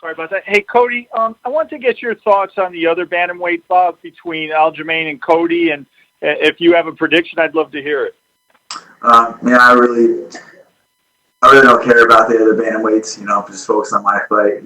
Sorry about that. Hey, Cody, I want to get your thoughts on the other bantamweight bout between Aljamain and Cody, and if you have a prediction, I'd love to hear it. Man, I really don't care about the other bantamweights. Just focus on my fight.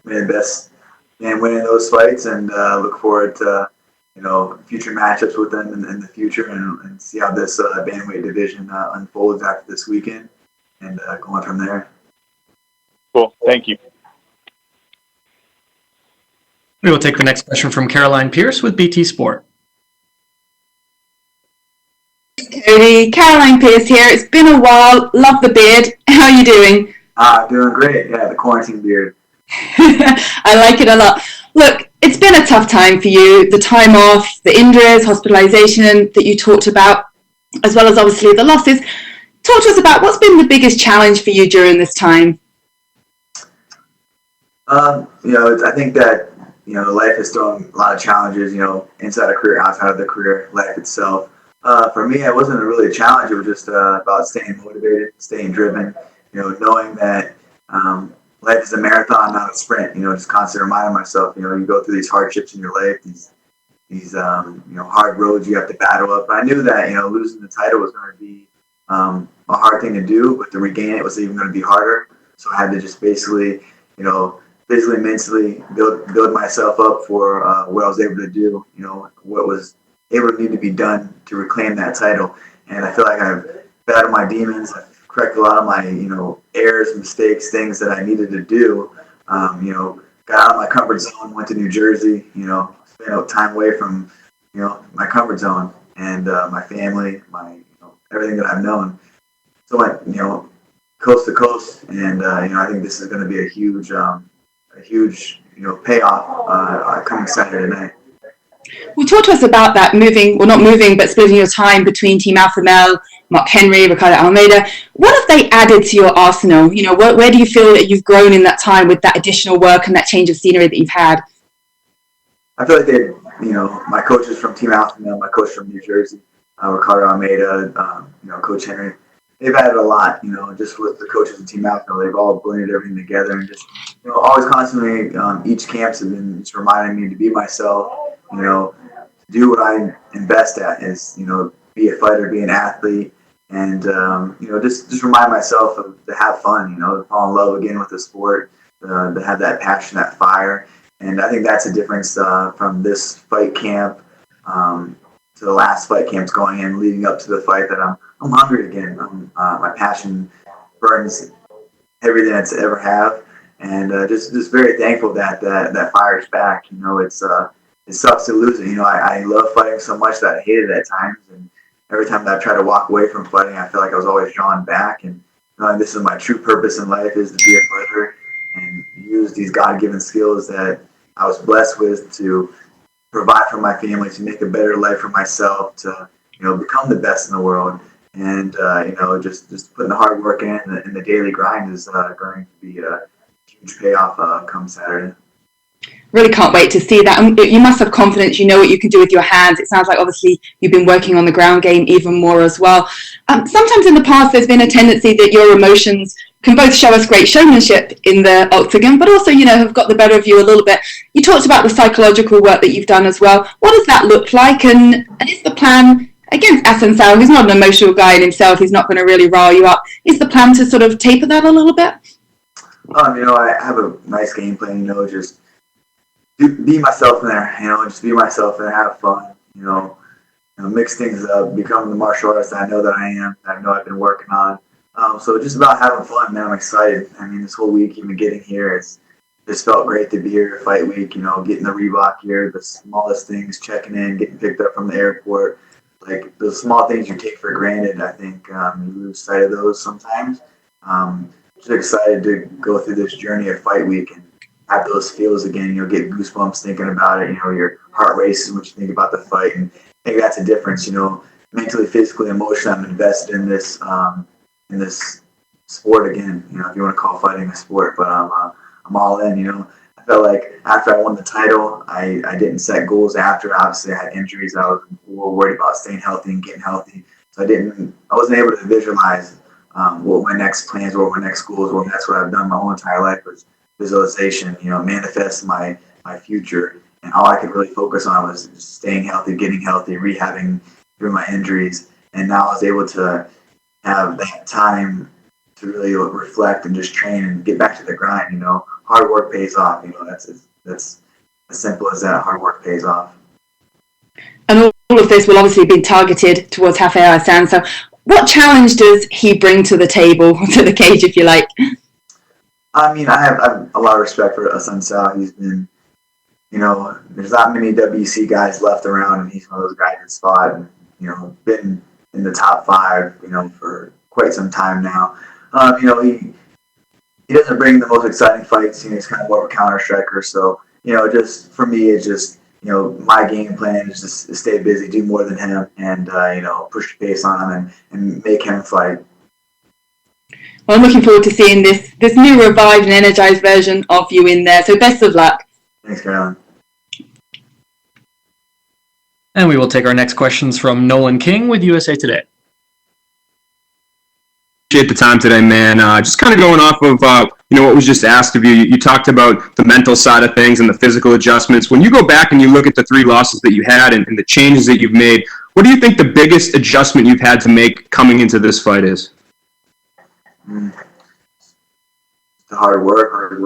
May the best man winning those fights, and look forward to future matchups with them in the future, and see how this bantamweight division unfolds after this weekend, and going from there. Cool. Thank you. We will take the next question from Caroline Pierce with BT Sport. Cody, Caroline Pierce here. It's been a while. Love the beard. How are you doing? Doing great. Yeah, the quarantine beard. I like it a lot. Look, it's been a tough time for you. The time off, the injuries, hospitalization that you talked about, as well as obviously the losses. Talk to us about what's been the biggest challenge for you during this time. I think that life has thrown a lot of challenges. Inside a career, outside of the career, life itself. For me, it wasn't really a challenge. It was just about staying motivated, staying driven. Knowing that life is a marathon, not a sprint. Just constantly reminding myself. You go through these hardships in your life, these hard roads you have to battle up. I knew that losing the title was going to be a hard thing to do, but to regain it was even going to be harder. So I had to just basically, physically, mentally build myself up for what I was able to do. What was able to need to be done to reclaim that title. And I feel like I've battled my demons. I've corrected a lot of my errors, mistakes, things that I needed to do. Got out of my comfort zone, went to New Jersey. Spent time away from my comfort zone and my family, my everything that I've known. So I went coast to coast, and I think this is going to be a huge payoff coming Saturday night. Well, talk to us about that but splitting your time between Team Alpha Male, Mark Henry, Ricardo Almeida. What have they added to your arsenal? Where do you feel that you've grown in that time with that additional work and that change of scenery that you've had? I feel like my coaches from Team Alpha Male, my coach from New Jersey, Ricardo Almeida, Coach Henry, they've added a lot, just with the coaches of Team Alpha. They've all blended everything together, and just, always constantly, each camps have been just reminding me to be myself, do what I am best at is, be a fighter, be an athlete, and, just remind myself to have fun, to fall in love again with the sport, to have that passion, that fire. And I think that's a difference from this fight camp to the last fight camps going in, leading up to the fight, that I'm hungry again. My passion burns everything that's ever have, and just very thankful that fire's back. It sucks to lose it. I love fighting so much that I hate it at times, and every time that I try to walk away from fighting, I feel like I was always drawn back. And this is my true purpose in life, is to be a fighter and use these God-given skills that I was blessed with to provide for my family, to make a better life for myself, to become the best in the world. And just putting the hard work in, and the daily grind is going to be a huge payoff come Saturday. Really can't wait to see that. You must have confidence. You know what you can do with your hands. It sounds like obviously you've been working on the ground game even more as well. Sometimes in the past there's been a tendency that your emotions can both show us great showmanship in the octagon, but also, have got the better of you a little bit. You talked about the psychological work that you've done as well. What does that look like? And is the plan against Asensao, who's not an emotional guy in himself, he's not going to really rile you up, is the plan to sort of taper that a little bit? I have a nice game plan, just be myself in there, just be myself and have fun, mix things up, become the martial artist I know that I am, that I know I've been working on. So just about having fun, man. I'm excited. This whole week, even getting here, it's just felt great to be here, fight week, getting the Reebok gear, the smallest things, checking in, getting picked up from the airport. Like, those small things you take for granted, I think you lose sight of those sometimes. Just excited to go through this journey of fight week and have those feels again, get goosebumps thinking about it, your heart races when you think about the fight. And I think that's a difference, mentally, physically, emotionally, I'm invested in this sport again, if you want to call fighting a sport, but I'm all in, I felt like after I won the title, I didn't set goals after. Obviously, I had injuries. I was more worried about staying healthy and getting healthy. So I wasn't able to visualize what my next plans were, what my next goals were. And that's what I've done my whole entire life, was visualization, manifest my future. And all I could really focus on was just staying healthy, getting healthy, rehabbing through my injuries. And now I was able to have that time to really reflect and just train and get back to the grind. Hard work pays off. That's as simple as that. Hard work pays off. And all of this will obviously be targeted towards Rafael Hassan. So what challenge does he bring to the table, to the cage, if you like? I mean, I have a lot of respect for Hassan Sal. He's been, there's not many WC guys left around, and he's one of those guys that's fought and, been in the top 5, for quite some time now. He doesn't bring the most exciting fights. He's kind of more of a counter striker. So, just for me, it's just, my game plan is just to stay busy, do more than him, and, push the pace on him and make him fight. Well, I'm looking forward to seeing this new revived and energized version of you in there. So best of luck. Thanks, Carolyn. And we will take our next questions from Nolan King with USA Today. Appreciate the time today, man. Just kind of going off of what was just asked of you. You talked about the mental side of things and the physical adjustments. When you go back and you look at the 3 losses that you had and the changes that you've made, what do you think the biggest adjustment you've had to make coming into this fight is? The hard working,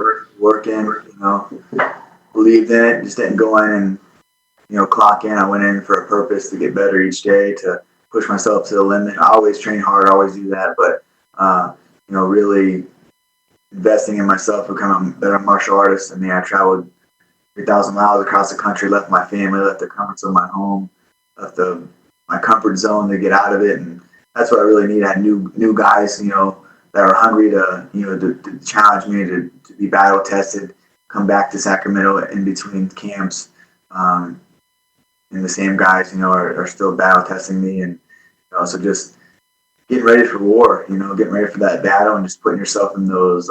believed in it, just didn't go in and, clock in. I went in for a purpose to get better each day, to push myself to the limit. I always train hard, always do that, but, really investing in myself, becoming a better martial artist. I mean, I traveled 3,000 miles across the country, left my family, left the comforts of my home, left my comfort zone to get out of it, and that's what I really need. I had new guys, that are hungry to challenge me, to be battle tested, come back to Sacramento in between camps. And the same guys, are still battle testing me. And so just getting ready for war, getting ready for that battle and just putting yourself in those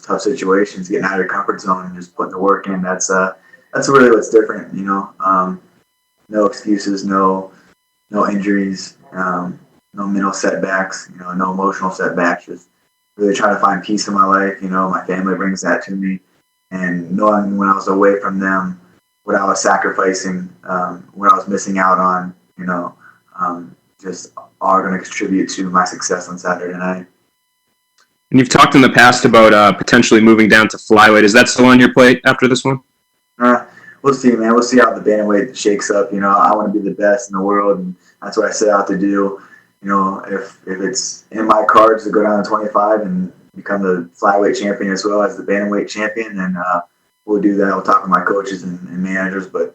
tough situations, getting out of your comfort zone and just putting the work in. That's really what's different, no excuses, no injuries, no mental setbacks, no emotional setbacks, just really trying to find peace in my life. My family brings that to me, and knowing when I was away from them, what I was sacrificing, what I was missing out on, just are going to contribute to my success on Saturday night. And you've talked in the past about potentially moving down to flyweight. Is that still on your plate after this one? We'll see, man. We'll see how the bantamweight shakes up. I want to be the best in the world, and that's what I set out to do. If it's in my cards to go down to 25 and become the flyweight champion as well as the bantamweight champion, then we'll do that. We'll talk with my coaches and managers. But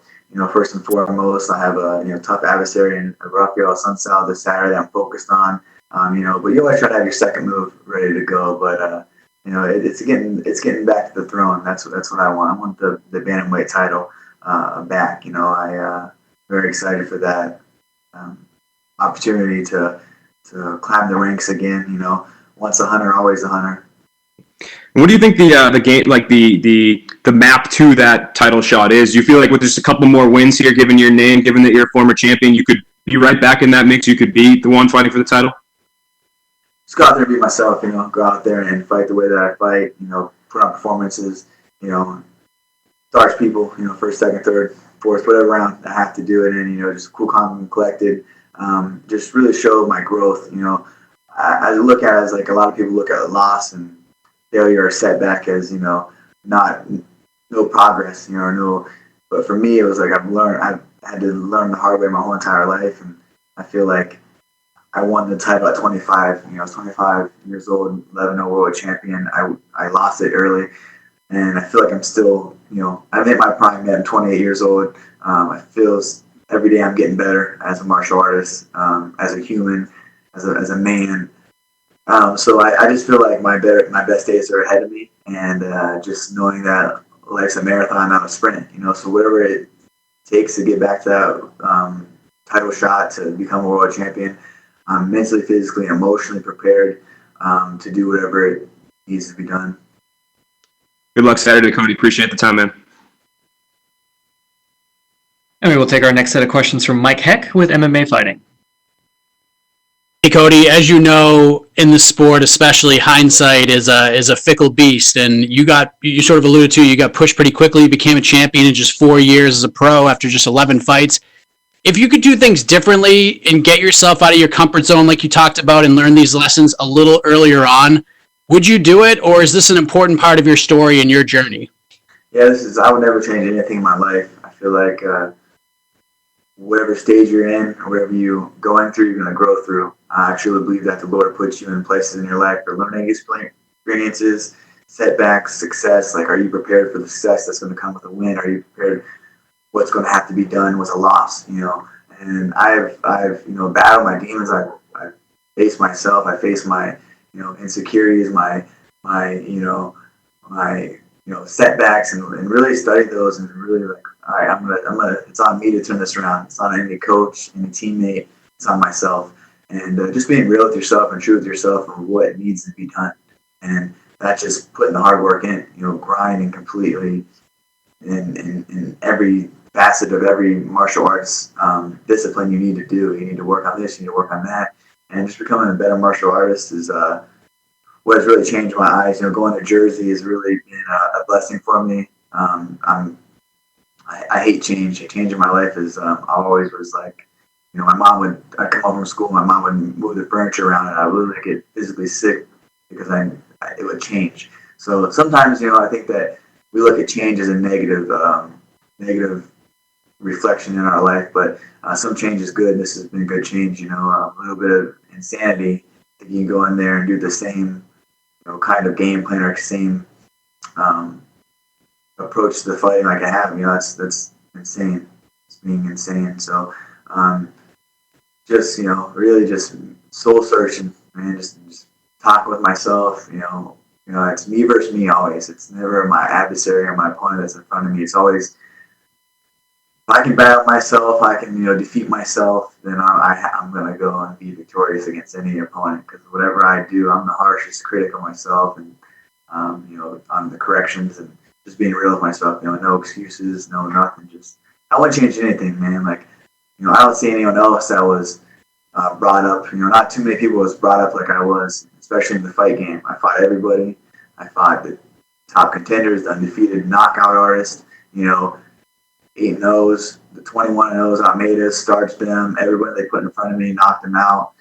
first and foremost, I have a tough adversary in Rafael Sunsal this Saturday. I'm focused on. But you always try to have your second move ready to go. But it's getting back to the throne. That's what I want. I want the bantamweight title back. I very excited for that opportunity to climb the ranks again. Once a hunter, always a hunter. What do you think the game, like the map to that title shot is? Do you feel like with just a couple more wins here, given your name, given that you're a former champion, you could be right back in that mix? You could be the one fighting for the title? Just go out there and be myself, go out there and fight the way that I fight, put on performances, starch people, first, second, third, fourth, whatever round I have to do it in, just cool, calm, and collected. Just really show my growth. I look at it as like a lot of people look at a loss and failure or setback as, no progress, but for me, it was like I've had to learn the hard way my whole entire life. And I feel like I won the title at 25. I was 25 years old, 11-0 world champion. I lost it early, and I feel like I'm still, I'm in my prime yet. I'm 28 years old. I feel every day I'm getting better as a martial artist, as a human, as a man. So I just feel like my best days are ahead of me, and just knowing that life's a marathon, not a sprint. So whatever it takes to get back to that title shot, to become a world champion, I'm mentally, physically, and emotionally prepared to do whatever it needs to be done. Good luck Saturday, Cody. Appreciate the time, man. And we will take our next set of questions from Mike Heck with MMA Fighting. Hey Cody, as you know, in the sport, especially hindsight is a fickle beast, and you sort of alluded to you got pushed pretty quickly. You became a champion in just 4 years as a pro after just 11 fights. If you could do things differently and get yourself out of your comfort zone, like you talked about, and learn these lessons a little earlier on, would you do it, or is this an important part of your story and your journey? Yeah, I would never change anything in my life. I feel like whatever stage you're in or whatever you're going through, you're going to grow through. I truly believe that the Lord puts you in places in your life for learning experiences, setbacks, success. Like, are you prepared for the success that's going to come with a win? Are you prepared what's going to have to be done with a loss? And I've battled my demons. I faced myself. I faced my insecurities, my setbacks, and really studied those, and really like, all right, it's on me to turn this around. It's not any coach, any teammate. It's on myself. And just being real with yourself and true with yourself and what needs to be done. And that's just putting the hard work in, grinding completely in every facet of every martial arts discipline you need to do. You need to work on this, you need to work on that. And just becoming a better martial artist is what has really changed my eyes. Going to Jersey has really been a blessing for me. I hate change. Change in my life is I always was like, I'd come home from school, my mom would move the furniture around, and I would really get physically sick because it would change. So sometimes, I think that we look at change as a negative reflection in our life, but some change is good. This has been good change. A little bit of insanity. If you can go in there and do the same, kind of game plan or same approach to the fighting like I have, that's insane. It's being insane. So just really just soul searching, man. Just talk with myself. It's me versus me always. It's never my adversary or my opponent that's in front of me. It's always, if I can battle myself, I can defeat myself, then I'm gonna go and be victorious against any opponent. Because whatever I do, I'm the harshest critic of myself, and on the corrections and just being real with myself. No excuses, no nothing. Just I wouldn't change anything, man. Like I don't see anyone else that was brought up. Not too many people was brought up like I was, especially in the fight game. I fought everybody. I fought the top contenders, the undefeated knockout artists. 8-0s, the 21-0s, Almeida, starched them. Everybody they put in front of me, knocked them out.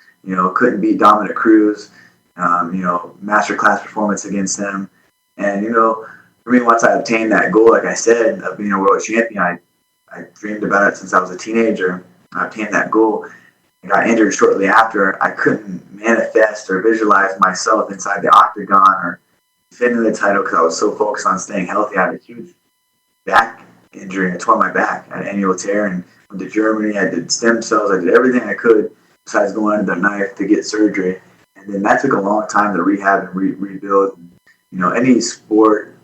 Couldn't beat Dominic Cruz. Masterclass performance against him. And for me, once I obtained that goal, like I said, of being a world champion, I dreamed about it since I was a teenager. I obtained that goal. I got injured shortly after. I couldn't manifest or visualize myself inside the octagon or defending the title because I was so focused on staying healthy. I had a huge back injury. I tore my back. I had an annual tear and went to Germany. I did stem cells. I did everything I could besides going under the knife to get surgery. And then that took a long time to rehab and rebuild. Any sport,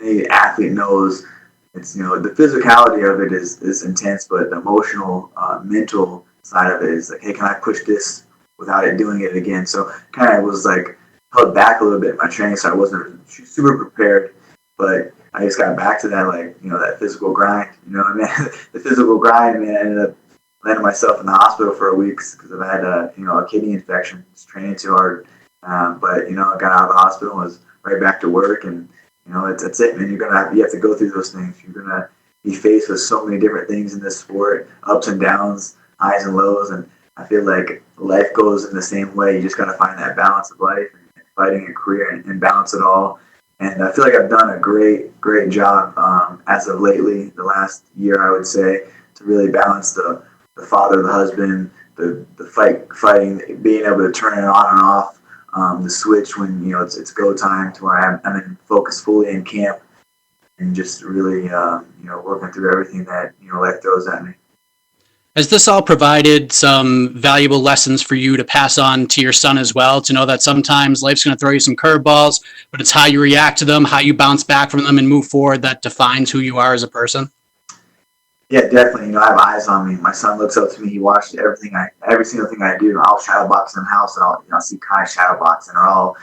any athlete knows it's, the physicality of it is intense, but the emotional, mental side of it is like, hey, can I push this without it doing it again? So kind of was like held back a little bit in my training, so I wasn't super prepared, but I just got back to that, like, that physical grind. The physical grind, man. I ended up landing myself in the hospital for a week because I've had a kidney infection. Just training too hard, but I got out of the hospital and was right back to work, and that's it, man. You have to go through those things. You're gonna be faced with so many different things in this sport, ups and downs, highs and lows, and I feel like life goes in the same way. You just gotta find that balance of life and fighting a career and balance it all. And I feel like I've done a great job as of lately, the last year, I would say, to really balance the father, the husband, the fighting, being able to turn it on and off, the switch when it's go time, to where I'm in focus fully in camp, and just really working through everything that life throws at me. Has this all provided some valuable lessons for you to pass on to your son as well, to know that sometimes life's going to throw you some curveballs, but it's how you react to them, how you bounce back from them and move forward that defines who you are as a person? Yeah, definitely. I have eyes on me. My son looks up to me. He watches every single thing I do. I'll shadowbox in the house, and I'll see Kai shadowbox, and they're all,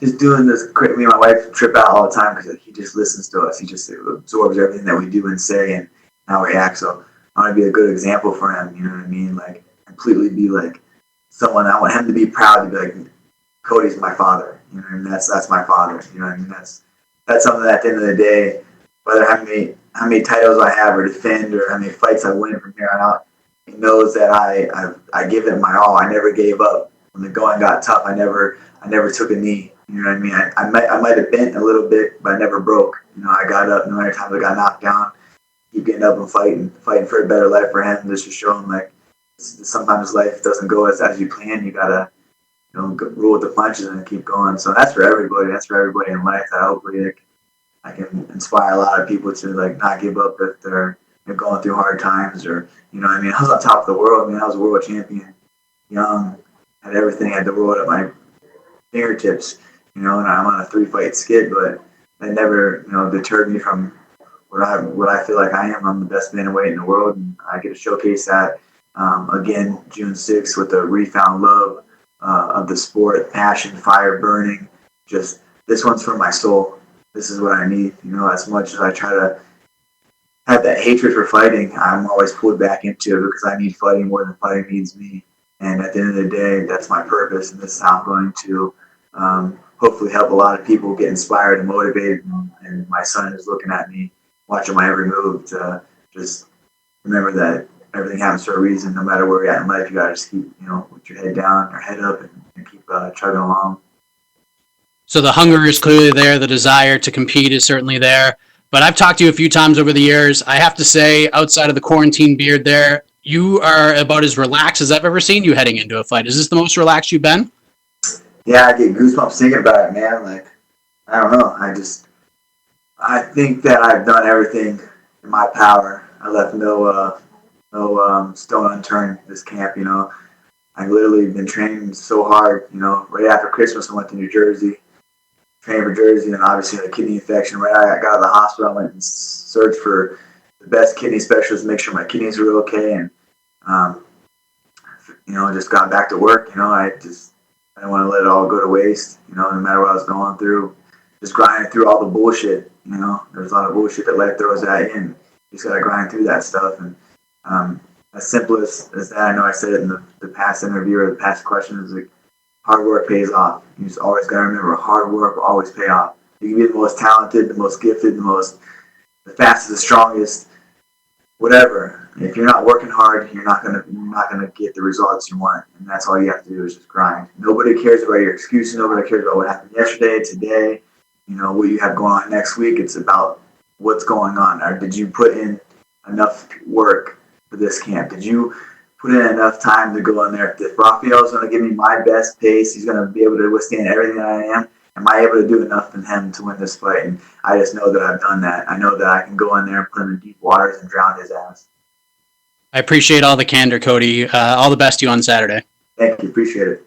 just doing this. Me and my wife trip out all the time because he just listens to us. He just absorbs everything that we do and say and how we act. So I want to be a good example for him. You know what I mean? Like, completely be like someone, I want him to be proud to be like, Cody's my father. You know, and that's my father. You know, what I mean, that's something that at the end of the day, whether how many titles I have or defend or how many fights I win from here on out, he knows that I give it my all. I never gave up when the going got tough. I never took a knee. You know what I mean? I might have bent a little bit, but I never broke. You know, I got up. No matter times I got knocked down, keep getting up and fighting for a better life for him. Just to show him like sometimes life doesn't go as you plan. You gotta roll with the punches and keep going. So that's for everybody. That's for everybody in life. That hopefully I can inspire a lot of people to like not give up if they're going through hard times or I mean, I was on top of the world. I mean, I was a world champion, young, had everything, had the world at my fingertips. And I'm on a 3-fight skid, but that never deterred me from what I feel like I am. I'm the best bantamweight in the world, and I get to showcase that again June 6th with the refound love of the sport, passion, fire burning. Just this one's for my soul. This is what I need. As much as I try to have that hatred for fighting, I'm always pulled back into it because I need fighting more than fighting needs me. And at the end of the day, that's my purpose, and this is how I'm going to hopefully help a lot of people get inspired and motivated. And my son is looking at me, watching my every move to just remember that everything happens for a reason. No matter where you're at in life, you got to just keep, with your head down or head up and keep chugging along. So the hunger is clearly there. The desire to compete is certainly there. But I've talked to you a few times over the years. I have to say, outside of the quarantine beard there, you are about as relaxed as I've ever seen you heading into a fight. Is this the most relaxed you've been? Yeah, I get goosebumps thinking about it, man. Like, I don't know. I think that I've done everything in my power. I left no stone unturned this camp. I've literally been training so hard. Right after Christmas, I went to New Jersey, trained for Jersey, and obviously a kidney infection. Right after I got out of the hospital, I went and searched for the best kidney specialist to make sure my kidneys were okay, and just got back to work. I didn't want to let it all go to waste. No matter what I was going through, just grinding through all the bullshit. There's a lot of bullshit that life throws at you, and you just gotta grind through that stuff. And as simple as that, I know I said it in the past interview or the past question, is like hard work pays off. You just always gotta remember, hard work will always pay off. You can be the most talented, the most gifted, the fastest, the strongest, whatever. If you're not working hard, you're not gonna get the results you want. And that's all you have to do is just grind. Nobody cares about your excuses. Nobody cares about what happened yesterday, today, what you have going on next week. It's about what's going on. Or did you put in enough work for this camp? Did you put in enough time to go in there? If Rafael's going to give me my best pace, he's going to be able to withstand everything that I am. Am I able to do enough in him to win this fight? And I just know that I've done that. I know that I can go in there and put him in deep waters and drown his ass. I appreciate all the candor, Cody. All the best to you on Saturday. Thank you. Appreciate it.